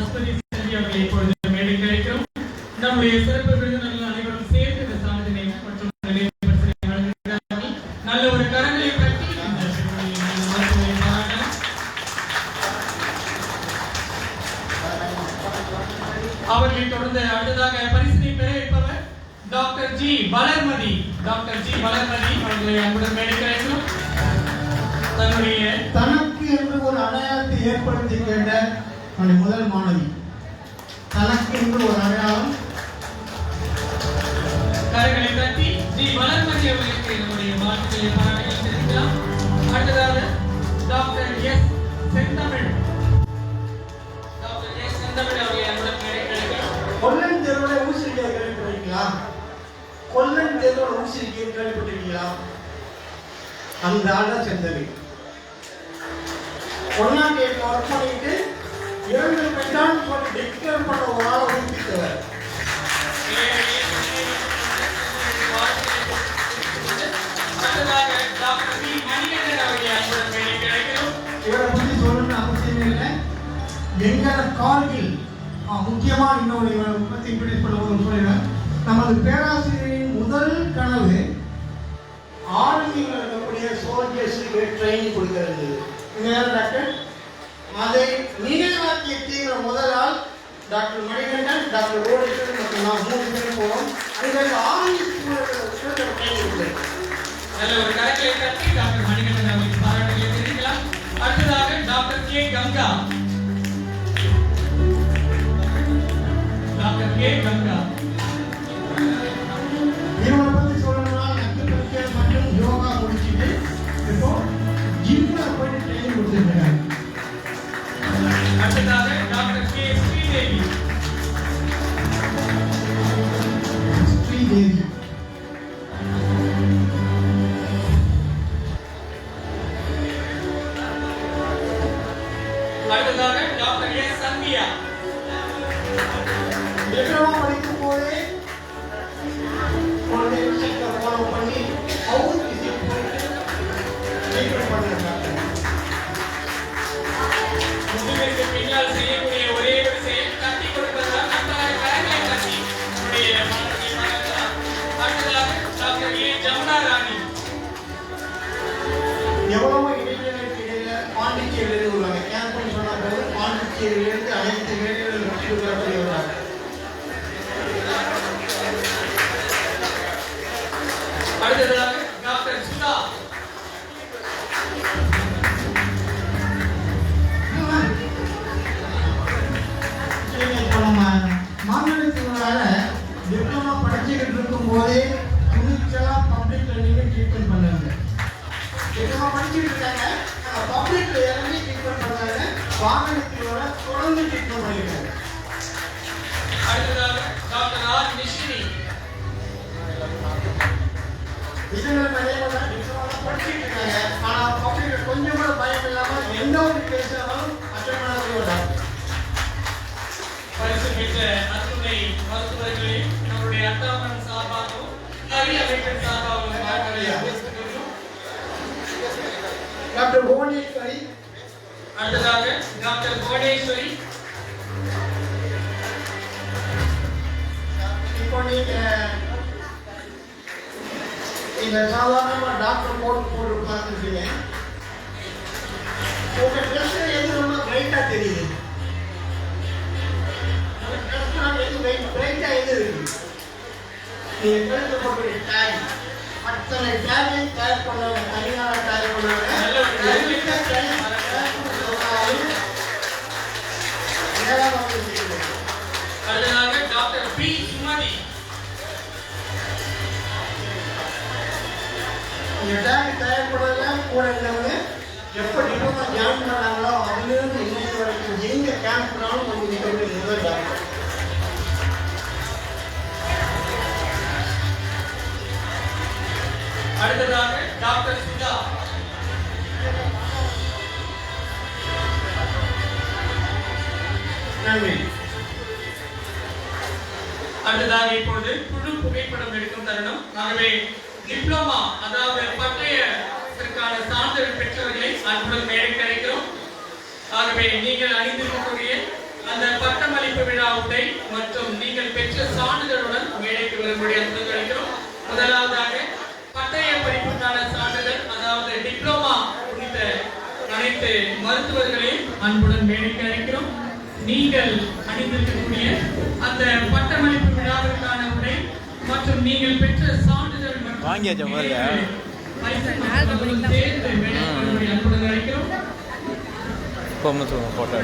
அஸ்வதி செல்வி அவர்களை இப்பொழுது மேடைக்கு அழைக்கிறோம். நம்முடைய சிறப்பு விருந்தினர்கள் அனைவரும் சேர்ந்து இந்த சான்றிதழை மற்றும் நினைவுபரிசிலை வழங்குகிறார்கள். நல்ல ஒரு கரங்களை தட்டி இந்த வாழ்த்துக்களை பாராட்டலாம். அவர்களை தொடர்ந்து அடுத்ததாக பரிசினை பெற இருப்பவர் doctor G Valarmathi. Doctor G Valarmathi அவர்களை அன்புடன் மேடைக்கு அழைக்கிறோம். தனக்கு என்று ஒரு அடையாளத்தை ஏற்படுத்தி கேட்ட முதல் மாணவி. தனக்கு என்று ஒரு அடையாளம். கரங்களை தட்டி ஜி வளர்மதி அவர்களுக்கு நம்முடைய வாழ்த்துக்களை பாராட்டுகள் தெரிவிக்கலாம். அடுத்ததாக டாக்டர் எஸ் செந்தமிழ். டாக்டர் எஸ் செந்தமிழ் அவர்களை அன்புடன் மேடைக்கு அழைக்கிறோம். கொல்லன் தேர்வோட ஊசிரிக்கை கேள்விப்பட்டிருக்கீங்களா? கொல்லன் தேர்வோட ஊசிரிக்கை கேள்விப்பட்டிருக்கீங்களா? அந்த ஆள செந்தமிழ். ஒன்னாம் தேதி ஒர்க் பண்ணிட்டு 7 மெட்ரான் சொல்லி டிக்ளேர் பண்ண ஒரு ஆளை ஊற்றித்தவர். இவரை பற்றி சொல்லணும்னு அவசியமே இல்லை. எங்கட கார்கில் முக்கியமா இன்னொரு இவரை பற்றி இன்ட்ரோடியூஸ் பண்ணும்போது சொல்லிடுறேன். நமது பேராசிரியரின் முதல் கனவு ஆர்மியில் இருக்கக்கூடிய சோல்ஜர்ஸுக்கு ட்ரைனிங் கொடுக்கிறது. டாக்டர் அதை நினைவாக்கிய தீவிர முதல் ஆள் டாக்டர் மணிகண்டன், டாக்டர் ஓடேஸ்வரன் மற்றும் நான் 3 பேரும் போனோம். அதுக்கு ஆர்மி ஸ்கூலில் ட்ரைனிங் கொடுக்கிறது. நல்ல ஒரு கரங்களை தட்டி டாக்டர் மணிகண்டன் அவர்களுக்கு பாராட்டுகளை தெரிவிக்கலாம். அடுத்ததாக doctor K Ganga. Doctor K Ganga இவரை பற்றி சொல்லணும்னா நக்கு மற்றும் யோகா முடிச்சுட்டு இப்போ ஜிம்ல போயிட்டு ட்ரைனிங் கொடுத்துருக்காங்க. அடுத்ததாக டாக்டர் கே ஸ்ரீதேவி. ஸ்ரீதேவி அடுத்ததாக டாக்டர் எஸ் சந்தியா. டிப்ளமா படிக்கும் போதே குழந்தை விஷயத்தை ஃபாலோ பண்ணி ஹவுஸ் விசிட் பண்ணிட்டு ட்ரீட்மெண்ட் பண்ணிருக்காங்க. முதுகுக்கு பின்னால் செய்யக்கூடிய ஒரே ஒரு செயல் தட்டி கொடுப்பதுதான். நன்றாக கரங்களை தட்டி நம்முடைய மாணவர்களை பாராட்டலாம். அடுத்ததாக டாக்டர் ஏ ஜமுனா ராணி. எவ்வளவோ இடைவேளைக்கு இடையில பாண்டிச்சேரியிலிருந்து வருவாங்க. கேம்ப் பண்ணி சொன்ன போது பாண்டிச்சேரியிலிருந்து அனைத்து வேலைகளும் முடிச்சு வரக்கூடிய வராங்க. அடுத்ததாக டாக்டர் சுதா. மாநிலத்தினால டிப்ளமா படிச்சுக்கிட்டு இருக்கும் போதே துணிச்சலா பப்ளிக் ட்ரைனிங் ட்ரீட்மெண்ட் பண்ணாங்க. டிப்ளமா படிச்சுட்டு இருக்காங்க, பப்ளிக்ல இறங்கி ட்ரீட்மெண்ட் பண்ணாங்க. வாகனத்தினோட தொடர்ந்து ட்ரீட்மெண்ட் பண்ணிருக்காங்க. அடுத்ததாக டாக்டர் ஆர் நிஷினி. இதனால நிறைய டிப்ளமா படிச்சுட்டு இருக்காங்க. ஆனா பப்ளிக்ல கொஞ்சம் கூட பயம் இல்லாம எந்த ஒரு பேசினாலும் அட்டெண்ட் பண்ண பரிசு பெற்ற அத்துணை மருத்துவர்களே நம்முடைய அட்டாமன் சார்பாகவும் கல்வி அமைப்பின் சார்பாகவும் டாக்டர் புவனேஸ்வரி. அடுத்ததாக டாக்டர் புவனேஸ்வரி. இப்போ நீங்க சாதாரணமா டாக்டர் போட்டு பார்த்துருக்கீங்க. உங்க ட்ரெஸ் எது ரொம்ப பிரைட்டா தெரியுது? பிரைட்டா எது இருக்கு? நீங்க கழுத்து போட்டு டேக் அத்தனை டேக்கையும் டேக் பண்ணாங்க. தனியாக டேக் பண்ணாங்க. அடுத்ததாக டாக்டர் பி சுமதி. இந்த டேக் தயார் பண்ணதெல்லாம் கூட இருந்தவங்க எப்போ டிப்ளமா ஜாயின் பண்ணாங்களோ அதுலேருந்து இன்னைக்கு வரைக்கும் எங்க கேம்ப் பண்ணாலும் கொஞ்சம் நிற்கக்கூடிய முதல் டாக்டர். அடுத்ததாக டாக்டர் சுதா. நன்றி. அடுத்ததாக இப்பொழுது குழு புகைப்படம் எடுக்கும் தருணம். ஆகவே டிப்ளமா அதாவது பட்டயத்திற்கான சான்றிதழ் பெற்றவர்களை அன்புடன் மேடைக்கு அழைக்கிறோம். ஆகவே நீங்கள் அணிந்திருக்கக்கூடிய அந்த பட்ட பட்டமளிப்பு விழா உடை மற்றும் நீங்கள் பெற்ற சான்றிதழுடன் மேடைக்கு வரும்படி அன்புடன் அழைக்கிறோம். முதலாவதாக பட்டய படிப்புக்கான சான்றிதழ், அதாவது டிப்ளமா முடித்த அனைத்து மருத்துவர்களையும் அன்புடன் மேடைக்கு அழைக்கிறோம். நீங்கள் அணிந்திருக்கக்கூடிய அந்த பட்டமளிப்பு விழாவிற்கான உடை மற்றும் நீங்கள் பெற்ற சான்றிதழ் சேர்ந்து மேடைக்கு வரும்படி அன்புடன் அழைக்கிறோம். போட்டோ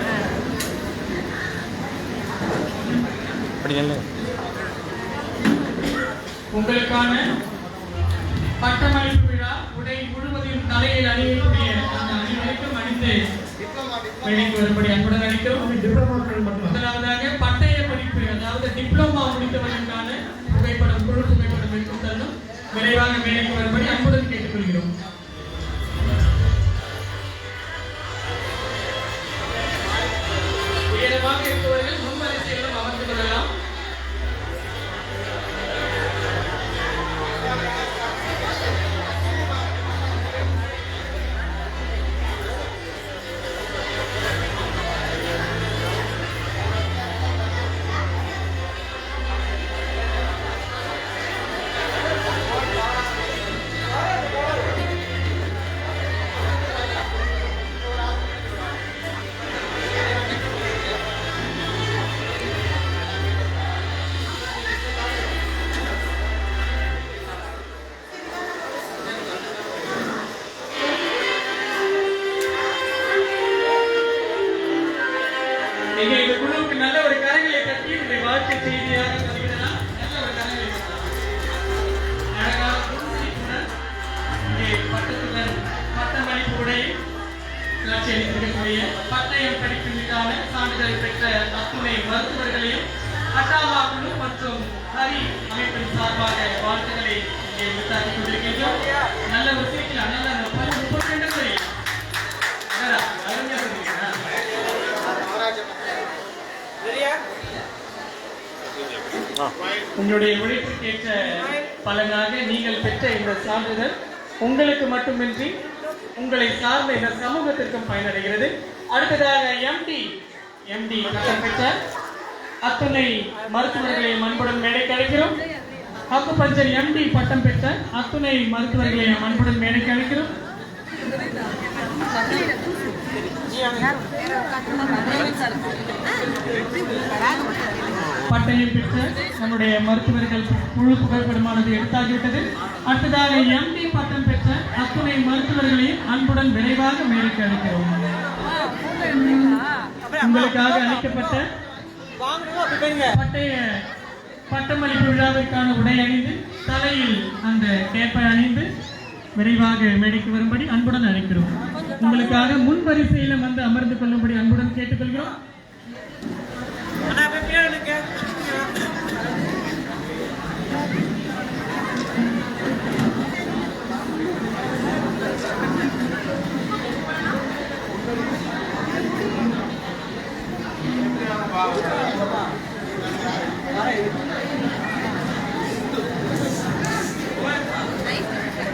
உங்களுக்கான பட்டமளிப்பு விழா உடை முழுவதையும் தலையில் அணியக்கூடிய அந்த அணிவரைக்கும் அணிந்து மேடைக்கு வரும்படி அன்புடன் அழைக்கிறோம். முதலாவதாக பட்டய படிப்பு, அதாவது டிப்ளமா முடித்தவர்களுக்கான புகைப்படம், குழு புகைப்படம் எடுக்கும் தருணம் விரைவாக மேடைக்கு வரும்படி அன்புடன் கேட்டுக்கொள்கிறோம். உயரமாக இருப்பவர்கள் முன்வரிசையிலும் அமர்ந்து கொள்ளலாம். நீங்க இந்த குழுவுக்கு நல்ல ஒரு கரங்களை தட்டி உங்களுடைய வாழ்க்கை செய்தியாக பதிவிடலாம். நல்ல ஒரு கரங்களை அழகாக புன்சிரிப்புடன் இங்கே பட்டத்துடன் பட்டமளிப்பு உடையில் காட்சி அளித்திருக்கக்கூடிய பட்டயம் படிப்பிற்கான சான்றிதழ் பெற்ற அத்துணை மருத்துவர்களையும் அட்டாவா குழு மற்றும் ஹரி அமைப்பின் சார்பாக வாழ்த்துக்களை இங்கே விசாரித்துக் கொண்டிருக்கின்றோம். நல்ல ஒரு சீட்டில் நல்ல 32 அருமையாக இருக்கிறீங்களா? உங்களுடைய உழைப்புக்கேற்ற பலனாக நீங்கள் பெற்ற இந்த சான்றிதழ் உங்களுக்கு மட்டுமின்றி உங்களை சார்ந்த இந்த சமூகத்திற்கும் பயனடைகிறது. அடுத்ததாக எம்டி பட்டம் பெற்ற அத்துணை மருத்துவர்களை அன்புடன் மேடைக்கு அழைக்கிறோம். அக்குபஞ்சர் எம்டி பட்டம் பெற்ற அத்துணை மருத்துவர்களை அன்புடன் மேடைக்கு அழைக்கிறோம். பட்டயம் பெற்ற நம்முடைய மருத்துவர்கள் குழு புகைப்படமானது எடுத்தாகிவிட்டது. அடுத்ததாக எம்டி பட்டம் பெற்ற அத்துணை மருத்துவர்களையும் அன்புடன் விரைவாக மேடைக்கு அழைக்கிறோம். உங்களுக்காக அளிக்கப்பட்ட பட்டமளிப்பு விழாவிற்கான உடை அணிந்து தலையில் அந்த கேப்பை அணிந்து விரைவாக மேடைக்கு வரும்படி அன்புடன் அழைக்கிறோம். உங்களுக்காக முன் வரிசையிலும் வந்து அமர்ந்து கொள்ளும்படி அன்புடன் கேட்டுக்கொள்கிறோம்.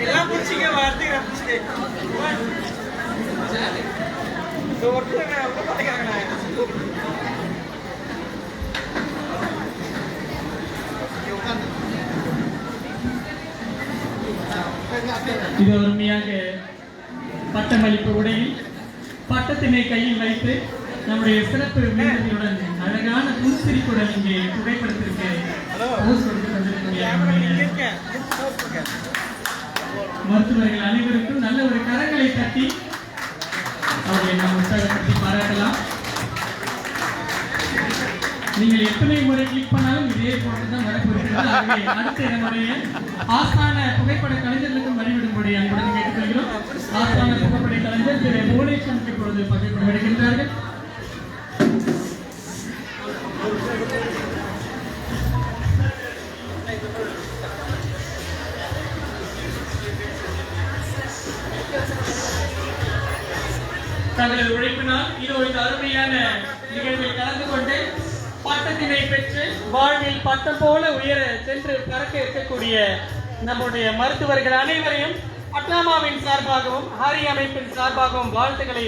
எல்லாம் பிடிச்சிங்க வார்த்தைங்க இது அருமையாக பட்டமளிப்பு உடையில் பட்டத்தினை கையில் வைத்து நம்முடைய சிறப்பு விருந்தினருடன் அழகான புன்சிரிப்புடன் இங்கே புகைப்படத்திற்கு மருத்துவர்கள் அனைவருக்கும் நல்ல ஒரு கரங்களை தட்டி அவர்களை நாம் உற்சாகப்படுத்தி பாராட்டலாம். நீங்கள் எத்தனை முறை கிளிக் பண்ணாலும் இதே போட்டுதான் வரப்போகிறது. அடுத்த முறையை ஆஸ்தான புகைப்பட கலைஞர்களுக்கும் வழிவிடும்படி அன்புடன் கேட்டுக்கொள்கிறோம். ஆஸ்தான புகைப்பட கலைஞர் திரு புவனேஸ்வரன் இப்பொழுது புகைப்படம் எடுக்கின்றார்கள். தங்களது உழைப்பினால் இது ஒரு அருமையான நிகழ்வில் கலந்து கொண்டு பட்டத்தினை பெற்று வாழ்வில் பட்டம் போல உயர சென்று பறக்க இருக்கக்கூடிய நம்முடைய மருத்துவர்கள் அனைவரையும் அட்லாமாவின் சார்பாகவும் ஹரி அமைப்பின் சார்பாகவும் வாழ்த்துக்களை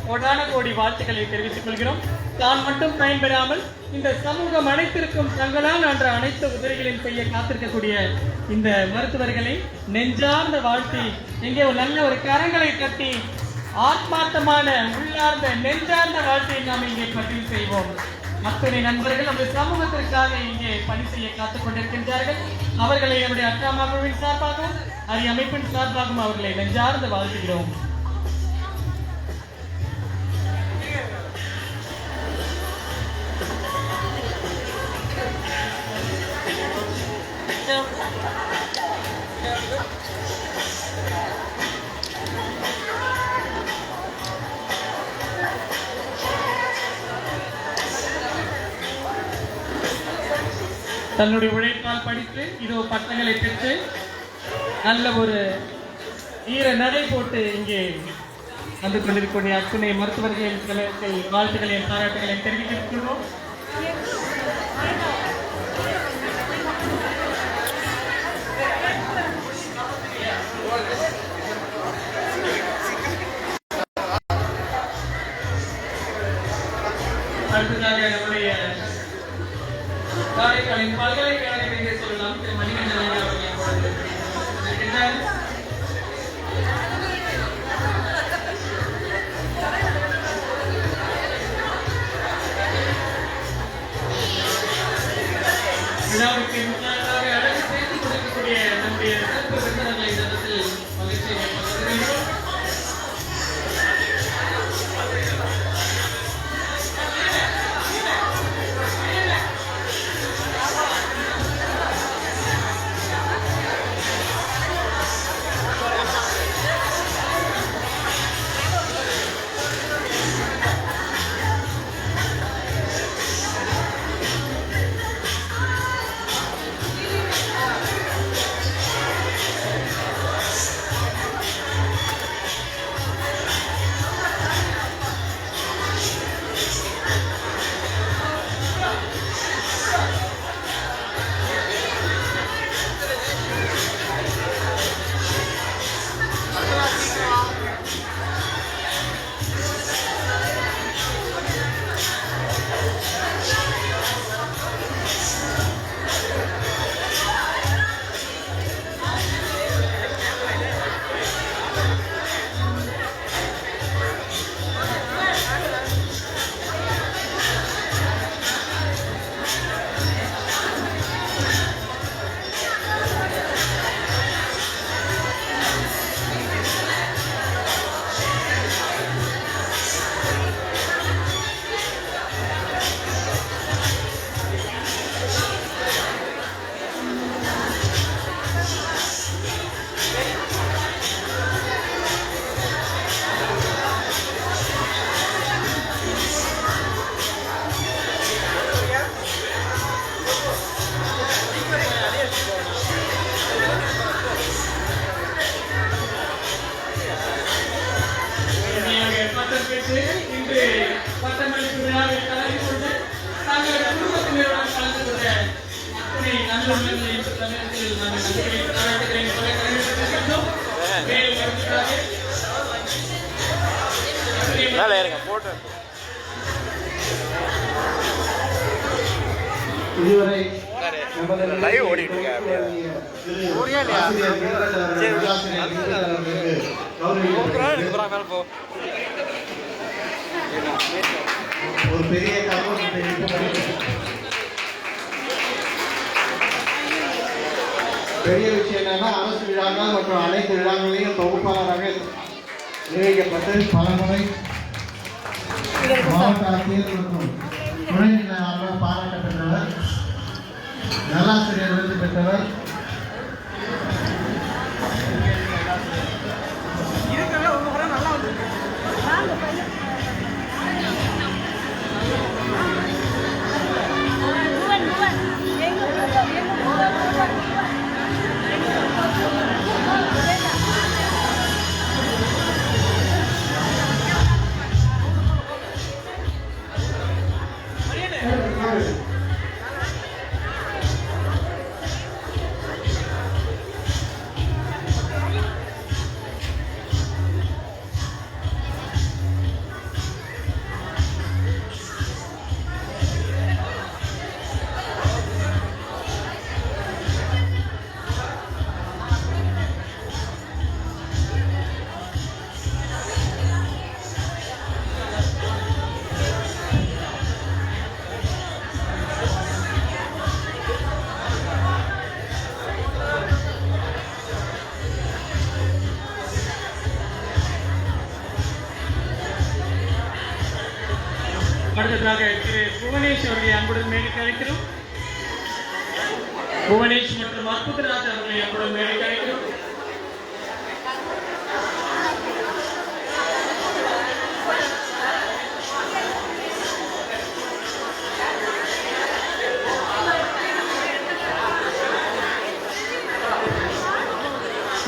கோடான கோடி வாழ்த்துக்களை தெரிவித்துக் கொள்கிறோம். தான் மட்டும் பயன்பெறாமல் இந்த சமூகம் அனைத்திற்கும் தங்களால் என்ற அனைத்து உதவிகளையும் செய்ய காத்திருக்கக்கூடிய இந்த மருத்துவர்களை நெஞ்சார்ந்த வாழ்த்தி இங்கே ஒரு நல்ல ஒரு கரங்களை தட்டி ஆத்மார்த்தமான உள்ளார்ந்த நெஞ்சார்ந்த வாழ்த்தை நாம் இங்கே பதிவு செய்வோம். அத்தனை நண்பர்கள் நம்முடைய சமூகத்திற்காக இங்கே பணி செய்ய காத்துக் கொண்டிருக்கின்றார்கள். அவர்களை நம்முடைய அக்காமா குழுவின் சார்பாகவும் அரிய அமைப்பின் சார்பாகவும் அவர்களை நெஞ்சார்ந்த வாழ்த்துகிறோம். தன்னுடைய உழைப்பால் படித்து இதோ பட்டங்களை பெற்று நல்ல ஒரு ஈர நடை போட்டு இங்கே வந்து கொண்டிருக்கக்கூடிய அத்துணை மருத்துவர்களின் வாழ்த்துக்களையும் பாராட்டுகளையும் தெரிவித்திருக்கிறோம். அடுத்ததாக நம்முடைய காரைக்காலின் பல்கலைக்கழகத்தை சொல்லலாம். திரு மணிகண்டன் அவர்கள் விழாவுக்கு முன்னாக அழகு செய்து கொடுக்கக்கூடிய நம்முடைய சிறப்பு விருந்தினர்களை இந்த இடத்தில் மகிழ்ச்சியை ஏற்படுத்துகிறோம். இன்று பட்டமளிப்பு விழாவில் கலந்து கொண்டு தங்களது குடும்பத்தினருடன் கலந்து கொண்ட அத்தனை நல்ல உள்ளங்களையும் தமிழகத்தில் நாங்கள் நன்றிகளை பாராட்டுகிறேன் சொல்ல கடமைப்பட்டிருக்கின்றோம். மேலும் வருவதற்காக இதுவரை லைவ் ஓடிட்டு இருக்கா ஒரு பெரிய பெரிய விஷயம் என்னன்னா அரசு விழாக்கள் மற்றும் அனைத்து விழாக்களையும் தொகுப்பாளராக நியமிக்கப்பட்டு பல முறை மாவட்ட ஆட்சியர் மற்றும் துணைநிலை ஆளுநர் பாராட்ட பெற்றவர், நல்லாசிரியர் விருது பெற்றவர், திரு புவனேஷ் அவர்களை அன்புடன் மேடைக்கு அழைக்கிறோம். புவனேஷ் மற்றும் அற்புதராஜ் அவர்களை அன்புடன் மேடைக்கு அழைக்கிறோம்.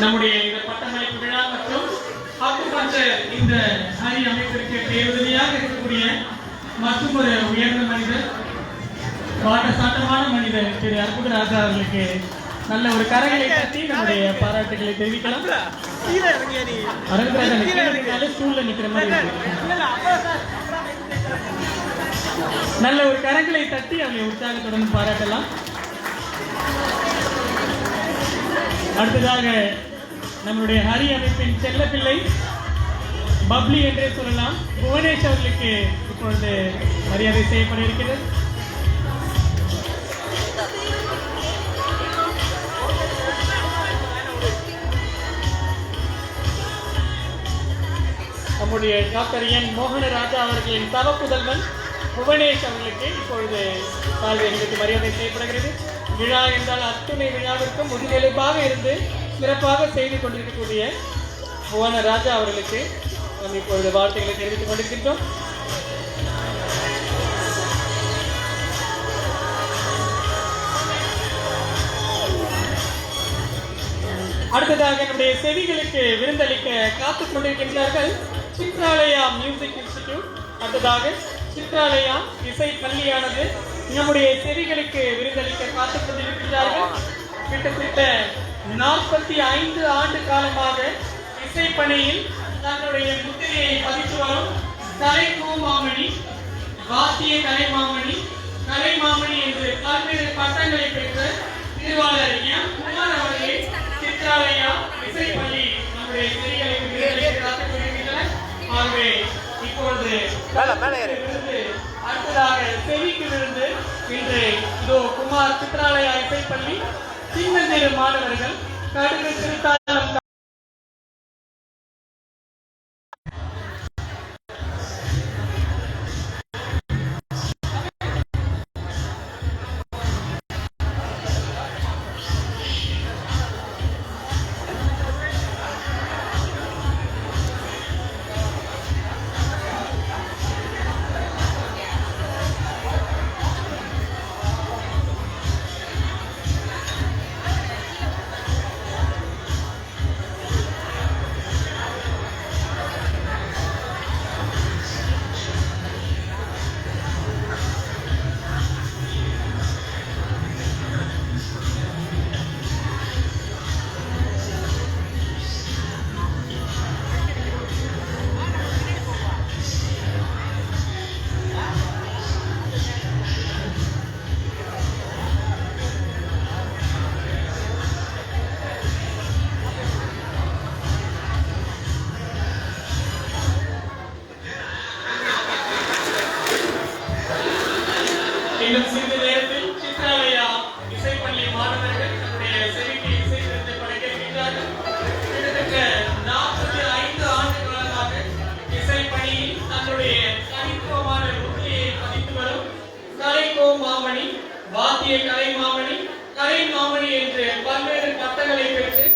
நம்முடைய இந்த பட்டமளிப்பு விழா மற்றும் அக்குபஞ்சர் இந்த ஹரி அமைப்பிற்கு பேருதவியாக இருக்கக்கூடிய மற்றும் ஒரு உயர்ந்த மனிதர், வாட்டசாட்டமான மனிதர் திரு அற்புதராஜா அவர்களுக்கு நல்ல ஒரு கரங்களை தட்டி நம்முடைய பாராட்டுகளை தெரிவிக்கலாம். அரங்கராஜன் ஸ்டூல்ல நிக்கிற மாதிரி நல்ல ஒரு கரங்களை தட்டி அவங்களை உற்சாகத்துடன் பாராட்டலாம். அடுத்ததாக நம்முடைய ஹரி அமைப்பின் செல்ல பிள்ளை பப்ளி என்றே சொல்லலாம், புவனேஷ் அவர்களுக்கு இப்பொழுது மரியாதை செய்யப்பட இருக்கிறது. நம்முடைய டாக்டர் என் மோகனராஜா அவர்களின் தவ புதல்வன் புவனேஷ் அவர்களுக்கு இப்பொழுது கால்வி எங்களுக்கு மரியாதை செய்யப்படுகிறது. விழா என்றால் அத்துணை விழாவிற்கும் முதுகெலும்பாக இருந்து சிறப்பாக செய்து கொண்டிருக்கக்கூடிய புவன ராஜா அவர்களுக்கு நாம் இப்பொழுது வார்த்தைகளை தெரிவித்துக் கொண்டிருக்கின்றோம். அடுத்ததாக நம்முடைய செவிகளுக்கு விருந்தளிக்க காத்துக் கொண்டிருக்கின்றார்கள் சித்ராலயா மியூசிக் இன்ஸ்டிடியூட். அடுத்ததாக சித்ராலயா இசை பள்ளியானது நம்முடைய செவிகளுக்கு விருந்தளிக்க காத்துக் கொண்டிருக்கிறார்கள். கிட்டத்தட்ட 45 ஆண்டு காலமாக இசைப்பணியில் தன்னுடைய முத்திரையை பதித்து வரும் கலைமாமணி, வாத்திய கலைமாமணி, கலைமாமணி என்று பல்வேறு பட்டங்களை பெற்ற திருவாளர் எம் குமார் அவர்களை சித்ராலயா இசைப்பள்ளி நம்முடைய செவிகளுக்கு விருந்தளிக்க காத்துக் கொண்டிருக்கின்றனர். ஆகவே இப்பொழுது அடுத்ததாக செவிக்கு விருந்து இன்று இதோ குமார் சித்ராலயா இசைப்பள்ளி சின்னஞ்சிறு மாணவர்கள் கடுகு திருத்தாளம் இன்னும் சிறிது நேரத்தில் சித்ராலயா இசைப்பள்ளி மாணவர்கள் நம்முடைய செவிக்கு இசை விருந்தை படைக்க இருக்கிறார்கள். கிட்டத்தட்ட 45 ஆண்டு காலமாக இசைப்பணியில் தன்னுடைய தனித்துவமான முத்திரையை பதித்து வரும் கலைமாமணி, வாத்திய கலைமாமணி, கலைமாமணி என்று பல்வேறு பட்டங்களை பெற்று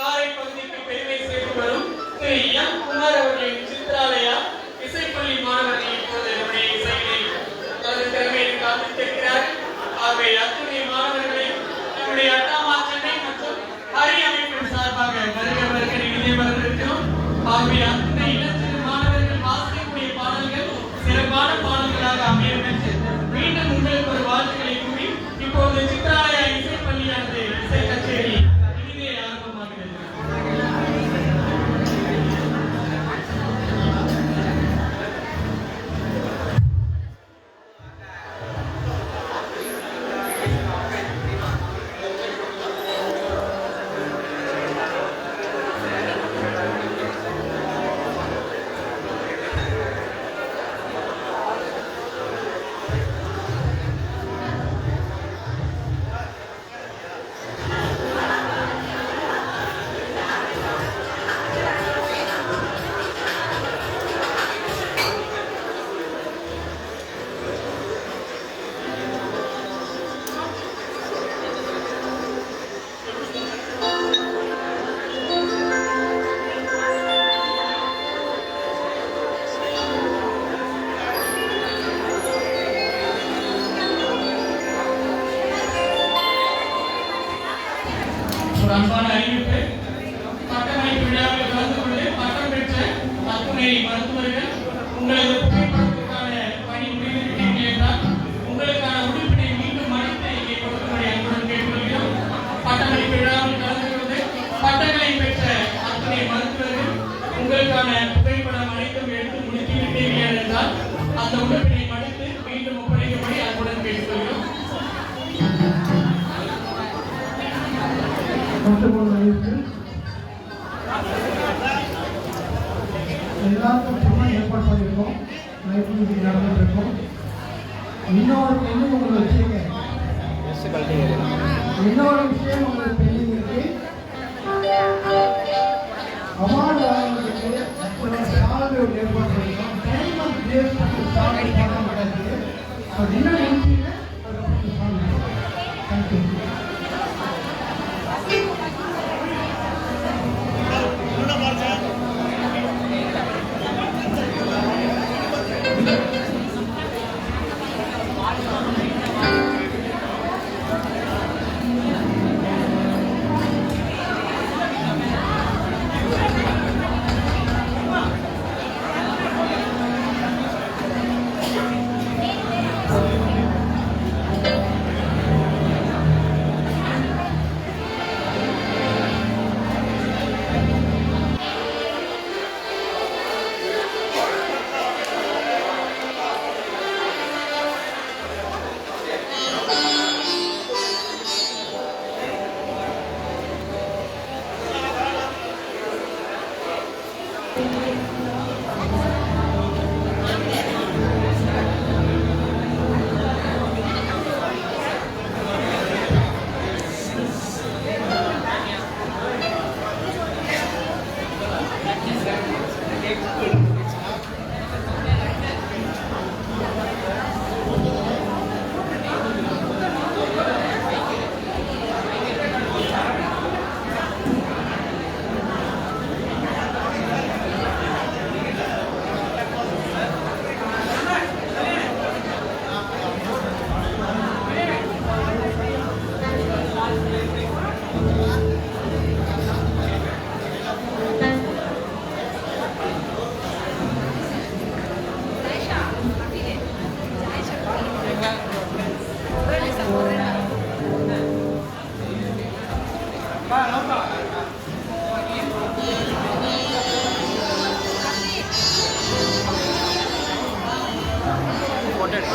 காரை பகுதிக்கு பெருமை சேர்த்து வரும் திரு எம் குமார் அவர்களின் சித்ராலயா இசைப்பள்ளி மாணவர்கள் இப்போது நம்முடைய இசைகளை திறமையை காத்திருக்கிறார்கள். ஆகவே அத்துணை மாணவர்களையும் நம்முடைய அட்டாமா சென்னை மற்றும் ஹரி அமைப்பின் சார்பாக வருகிறவர்கள் இணைய வரவிருக்கிறோம். ஆகவே அத்துணை இளஞ்சிறு மாணவர்கள் வாசிக்கக்கூடிய பாடல்கள் சிறப்பான பாடல்களாக அமைய பெற்று மீண்டும் உங்களுக்கு ஒரு வாழ்த்துக்களை கூறி இப்போது சித்ராலயா இசைப்பள்ளியானது இசை கச்சேரி இனிதே ஆரம்பமாகிறது. அன்பான அறிவிப்பு. பட்டமளிப்பு விழாவில் கலந்து கொண்டு பட்டம் பெற்ற அத்துணை மருத்துவர்கள் உங்களது புகைப்படத்திற்கான பணி முடிந்துவிட்டீர்கள் என்றால் உங்களுக்கான உறுப்பினை மீண்டும் அளித்து இங்கே கொடுக்கும்படி அன்புடன் கேட்டுக்கொள்கிறோம். பட்டமளிப்பு விழாவில் கலந்து கொண்டு பட்டங்களை பெற்ற அத்துணை மருத்துவர்கள் உங்களுக்கான புகைப்படம் அனைத்தும் எடுத்து முடித்துவிட்டீர்கள் என்றால் அந்த உறுப்பினை மடித்து மீண்டும் ஒப்படைக்கும்படி அன்புடன் கேட்டுக்கொள்கிறோம். எல்லாருக்கும் சும்மா ஏற்பாடு பண்ணியிருக்கோம். லைப்ரரி நடந்துருக்கோம். இன்னொரு உங்களுக்கு வச்சுருக்கேன். இன்னொரு விஷயம் உங்களுக்கு பெண்டிங் இருக்கு. அவார்டு வாங்குறதுக்கு சாலரி ஒரு ஏற்பாடு பண்ணியிருக்கோம். டைம் ஆஃப் டேஸ் சாலரி பண்ண முடியாது. என்ன நினைச்சீங்க? தேங்க்யூ.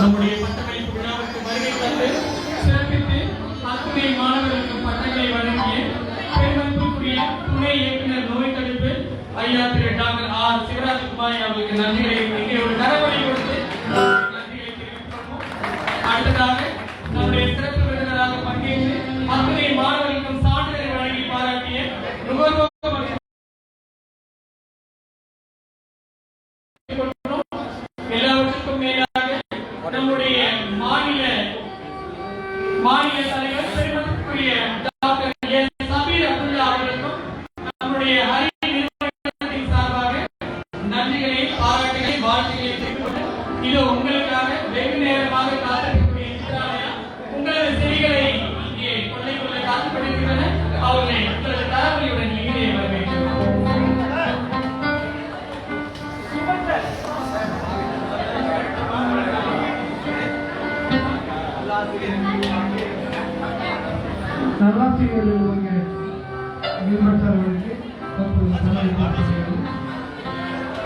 நம்முடைய பட்டமளிப்பு விழாவுக்கு வருகை தந்து சிறப்பித்து அத்துணை மாணவர்களுக்கு பட்டங்களை வழங்கிய பெருமதிப்புக்குரிய துணை இயக்குனர் நோய் தடுப்பு ஐயா திரு டாக்டர் ஆர் சிவராஜகுமாரி அவர்களுக்கு நன்றிகளை இங்கே ஒரு கரவொலி கொடுத்து நன்றிகளை தெரிவித்துள்ளோம். அடுத்ததாக நம்முடைய சிறப்பு விருந்தினராக பங்கேற்று அத்துணை மாணவர்களுக்கும் சான்றிதழ் வழங்கி பாராட்டிய நுகர்வோர் எல்லாவற்றுக்கும் மேலாக நம்முடைய மாநில தலைவர் பெருமதிப்புக்குரிய டாக்டர் எஸ் சபீர் அப்துல்லா அவர்களுக்கும் நம்முடைய ஹரி நிறுவனத்தின் சார்பாக நன்றிகளை பாராட்டுகளை வாழ்த்துக்களை தெரிவித்து இது உங்களுக்காக வெகு நேரமாக காத்திருக்கக்கூடிய சித்ராலயா உங்களது செவிகளை இங்கே கொள்ளை காத்துக்கொண்டிருக்கின்றன. அவர்களை உங்களது தரவழியுடன் இங்கே வரவேற்கிறோம். நல்லாசிரியர் அவர்களுக்கு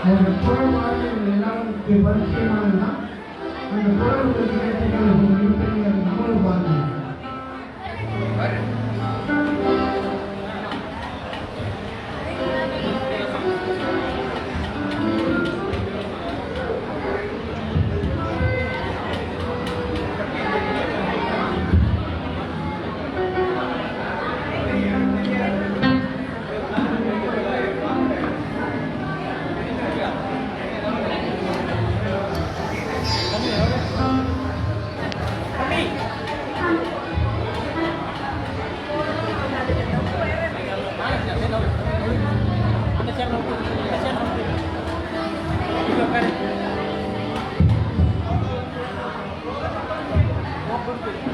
அவருடைய குரல் வாழ்க்கை எல்லாருக்கும் பரிச்சயமானதுதான். அந்த குரல் கிடைத்த நம்மளும் பாருங்க. Obrigado.